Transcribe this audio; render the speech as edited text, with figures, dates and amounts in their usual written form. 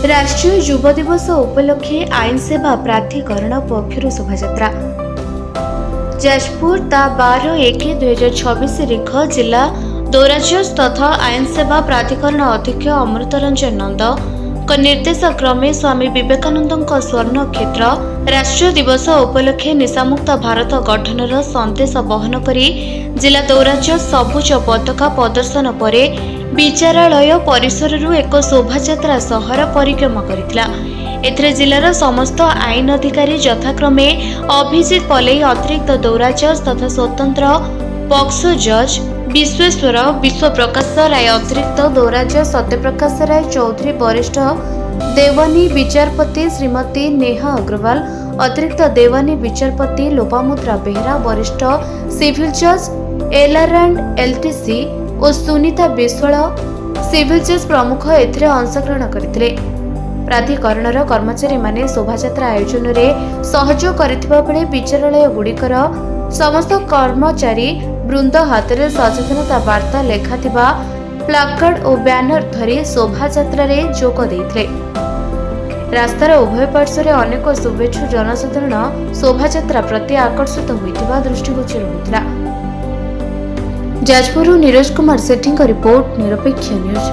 राष्ट्रीय युव दिवस उपलक्षे आईन सेवा प्राधिकरण पक्षर शोभायात्रा जाजपुर ता 12/1/2026 तारीख जिला दौराजज तथा आईन सेवा प्राधिकरण अध्यक्ष अमृत रंजन नंद निर्देश क्रमे स्वामी विवेकानंद स्वर्ण क्षेत्र राष्ट्रीय दिवस उपलक्षे निशामुक्त भारत गठनर संदेश बहन करी जिला दौराजज सबुज पताका प्रदर्शन पर विचारालय परिसर एक शोभायात्रा सहर परिक्रमा करथिला। एथिरे जिलार समस्त आईन अधिकारी यथाक्रमे अभिजित पलई अतिरिक्त दौराजज तथा स्वतंत्र पक्सो जज विश्वेश्वर विश्व प्रकाश राय अतिरिक्त दौराजज सत्यप्रकाश राय चौधरी वरिष्ठ देवानी विचारपति श्रीमती नेहा अग्रवाल अतिरिक्त देवानी विचारपति लोपामुद्रा बेहरा वरिष्ठ सिविल जज LR एंड LTC और सुनीता विश्वाल सिविल जज प्रमुख एथिरे अंशग्रहण करथिले। प्राधिकरणर कर्मचारी माने शोभायात्रा आयोजन में सहयोग करथिबा बेले विचारालय गुड़िकर समस्त कर्मचारी वृंद हाथ में सचेतनता वार्ता लेखाथिबा प्लाकार्ड और बैनर धरी शोभायात्रा रे जोग देथिले। रास्तार उभय पार्श्व में अनेक शुभेच्छु जनसाधारण शोभायात्रा प्रति आकर्षित होइथिबा दृष्टिगोचर होइथिला। जाजपुर नीरज कुमार सेठी का रिपोर्ट निरपेक्ष न्यूज।